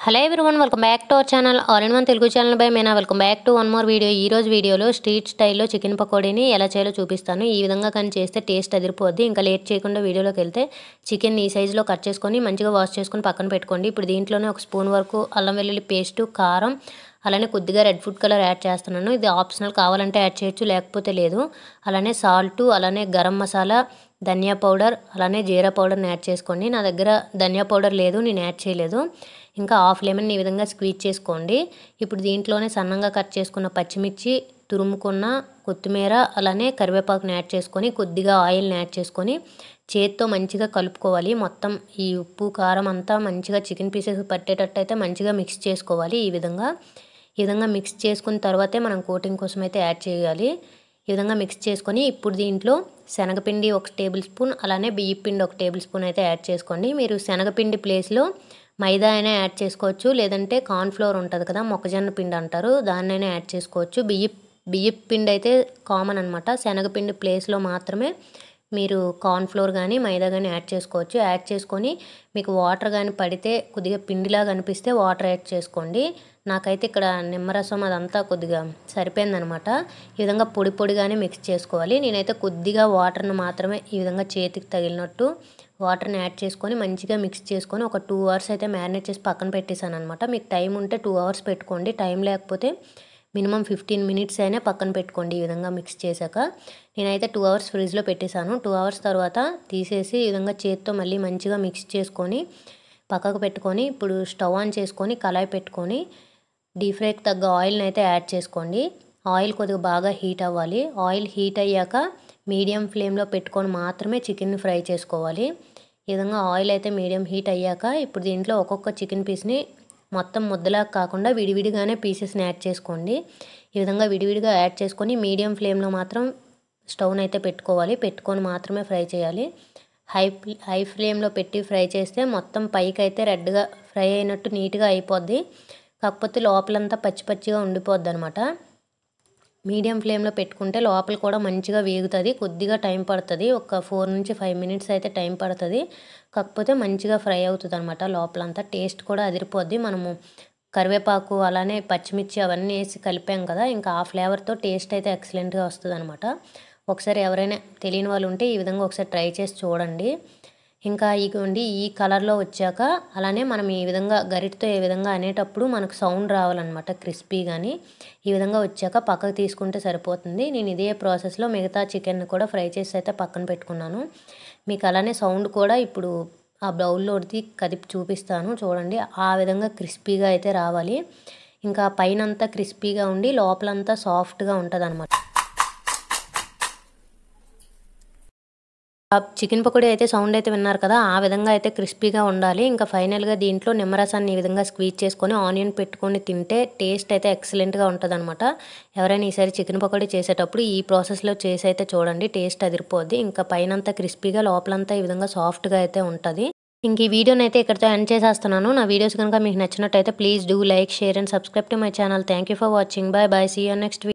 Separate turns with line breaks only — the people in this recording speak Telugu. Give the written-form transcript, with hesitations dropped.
Hello everyone, welcome back to our channel all in one Telugu channel by Mena. Welcome back to one more video. ఈ రోజు వీడియోలో స్ట్రీట్ స్టైల్లో చికెన్ పకోడీని ఎలా చేయాలో చూపిస్తాను. ఈ విధంగా కానీ చేస్తే టేస్ట్ అదిరిపోద్ది. ఇంకా లేట్ చేయకుండా వీడియోలోకి వెళ్తే చికెన్ ఈ సైజులో కట్ చేసుకొని మంచిగా వాష్ చేసుకొని పక్కన పెట్టుకోండి. ఇప్పుడు దీంట్లోనే ఒక స్పూన్ వరకు అల్లం వెల్లుల్లి పేస్టు, కారం, అలానే కొద్దిగా రెడ్ ఫుడ్ కలర్ యాడ్ చేస్తున్నాను. ఇది ఆప్షనల్, కావాలంటే యాడ్ చేయొచ్చు, లేకపోతే లేదు. అలానే సాల్టు, అలానే గరం మసాలా, ధనియా పౌడర్, అలానే జీరా పౌడర్ని యాడ్ చేసుకోండి. నా దగ్గర ధనియా పౌడర్ లేదు, నేను యాడ్ చేయలేదు. ఇంకా హాఫ్ లెమన్ ఈ విధంగా స్క్వీజ్ చేసుకోండి. ఇప్పుడు దీంట్లోనే సన్నంగా కట్ చేసుకున్న పచ్చిమిర్చి, తురుముకున్న కొత్తిమీర, అలానే కరివేపాకుని యాడ్ చేసుకొని కొద్దిగా ఆయిల్ని యాడ్ చేసుకొని చేత్తో మంచిగా కలుపుకోవాలి. మొత్తం ఈ ఉప్పు కారం అంతా మంచిగా చికెన్ పీసెస్ పట్టేటట్టు అయితే మంచిగా మిక్స్ చేసుకోవాలి. ఈ విధంగా మిక్స్ చేసుకున్న తర్వాతే మనం కోటింగ్ కోసం అయితే యాడ్ చేయాలి. ఈ విధంగా మిక్స్ చేసుకొని ఇప్పుడు దీంట్లో శనగపిండి 1 టేబుల్ స్పూన్, అలానే బియ్యం పిండి 1 టేబుల్ స్పూన్ అయితే యాడ్ చేసుకోండి. మీరు శనగపిండి ప్లేస్లో మైదా అయినా యాడ్ చేసుకోవచ్చు, లేదంటే కార్న్ఫ్లోర్ ఉంటుంది కదా, మొక్కజొన్న పిండి అంటారు, దాన్నైనా యాడ్ చేసుకోవచ్చు. బియ్యం పిండి అయితే కామన్ అనమాట. శనగపిండి ప్లేస్లో మాత్రమే మీరు కార్న్ఫ్లోర్ కానీ మైదా కానీ యాడ్ చేసుకోవచ్చు. యాడ్ చేసుకొని మీకు వాటర్ కానీ పడితే కొద్దిగా పిండిలాగా అనిపిస్తే వాటర్ యాడ్ చేసుకోండి. నాకైతే ఇక్కడ నిమ్మరసం అదంతా కొద్దిగా సరిపోయిందనమాట. ఈ విధంగా పొడి పొడిగానే మిక్స్ చేసుకోవాలి. నేనైతే కొద్దిగా వాటర్ని మాత్రమే ఈ విధంగా చేతికి తగిలినట్టు వాటర్ని యాడ్ చేసుకొని మంచిగా మిక్స్ చేసుకొని ఒక 2 అవర్స్ అయితే మ్యారినేట్ చేసి పక్కన పెట్టేశాను అనమాట. మీకు టైం ఉంటే 2 అవర్స్ పెట్టుకోండి, టైం లేకపోతే మినిమం 15 మినిట్స్ అయినా పక్కన పెట్టుకోండి. ఈ విధంగా మిక్స్ చేశాక నేనైతే 2 అవర్స్ ఫ్రిడ్జ్లో పెట్టేశాను. 2 అవర్స్ తర్వాత తీసేసి ఈ విధంగా చేత్తో మళ్ళీ మంచిగా మిక్స్ చేసుకొని పక్కకు పెట్టుకొని ఇప్పుడు స్టవ్ ఆన్ చేసుకొని కళాయి పెట్టుకొని డీప్ ఫ్రైకి తగ్గ ఆయిల్ని అయితే యాడ్ చేసుకోండి. ఆయిల్ కొద్దిగా బాగా హీట్ అవ్వాలి. ఆయిల్ హీట్ అయ్యాక మీడియం ఫ్లేమ్లో పెట్టుకొని మాత్రమే చికెన్ని ఫ్రై చేసుకోవాలి. ఈ విధంగా ఆయిల్ అయితే మీడియం హీట్ అయ్యాక ఇప్పుడు దీంట్లో ఒక్కొక్క చికెన్ పీస్ని మొత్తం ముద్దలా కాకుండా విడివిడిగానే పీసెస్ని యాడ్ చేసుకోండి. ఈ విధంగా విడివిడిగా యాడ్ చేసుకొని మీడియం ఫ్లేమ్లో మాత్రం స్టవ్ని అయితే పెట్టుకొని మాత్రమే ఫ్రై చేయాలి. హై ఫ్లేమ్లో పెట్టి ఫ్రై చేస్తే మొత్తం పైకి అయితే రెడ్గా ఫ్రై అయినట్టు నీట్గా అయిపోద్ది. కాకపోతే లోపలంతా పచ్చిగా ఉండిపోద్ది అనమాట. మీడియం ఫ్లేమ్లో పెట్టుకుంటే లోపల కూడా మంచిగా వేగుతుంది. కొద్దిగా టైం పడుతుంది, ఒక 4 నుంచి 5 మినిట్స్ అయితే టైం పడుతుంది. కాకపోతే మంచిగా ఫ్రై అవుతుంది అనమాట. లోపలంతా టేస్ట్ కూడా అదిరిపోద్ది. మనము కరివేపాకు అలానే పచ్చిమిర్చి అవన్నీ వేసి కలిపాం కదా, ఇంకా ఆ ఫ్లేవర్తో టేస్ట్ అయితే ఎక్సలెంట్గా వస్తుంది అనమాట. ఒకసారి ఎవరైనా తెలియని వాళ్ళు ఉంటే ఈ విధంగా ఒకసారి ట్రై చేసి చూడండి. ఇంకా ఇగోండి ఈ కలర్లో వచ్చాక అలానే మనం ఈ విధంగా గరిటతో ఏ విధంగా అనేటప్పుడు మనకు సౌండ్ రావాలన్నమాట, క్రిస్పీ కానీ. ఈ విధంగా వచ్చాక పక్కకు తీసుకుంటే సరిపోతుంది. నేను ఇదే ప్రాసెస్లో మిగతా చికెన్ కూడా ఫ్రై చేసి అయితే పక్కన పెట్టుకున్నాను. మీకు అలానే సౌండ్ కూడా ఇప్పుడు ఆ బౌల్లోది కదిపి చూపిస్తాను చూడండి. ఆ విధంగా క్రిస్పీగా అయితే రావాలి. ఇంకా పైన అంతా క్రిస్పీగా ఉండి లోపలంతా సాఫ్ట్గా ఉంటుంది అనమాట. చికెన్ పకోడీ అయితే సౌండ్ అయితే విన్నారు కదా, ఆ విధంగా అయితే క్రిస్పీగా ఉండాలి. ఇంకా ఫైనల్గా దీంట్లో నిమ్మరసాన్ని ఈ విధంగా స్క్వీజ్ చేసుకొని ఆనియన్ పెట్టుకొని తింటే టేస్ట్ అయితే ఎక్సలెంట్గా ఉంటుంది అనమాట. ఎవరైనా ఈసారి చికెన్ పకోడీ చేసేటప్పుడు ఈ ప్రాసెస్లో చేసి అయితే చూడండి, టేస్ట్ అదిరిపోద్ది. ఇంకా పైనంతా క్రిస్పీగా లోపలంతా ఈ విధంగా సాఫ్ట్గా అయితే ఉంటుంది. ఇంక ఈ వీడియోని అయితే ఇక్కడితో ఎండ్ చేసేస్తున్నాను. నా వీడియోస్ కనుక మీకు నచ్చినట్టయితే please do like, share and subscribe to my channel. Thank you for watching. Bye bye. See you next video.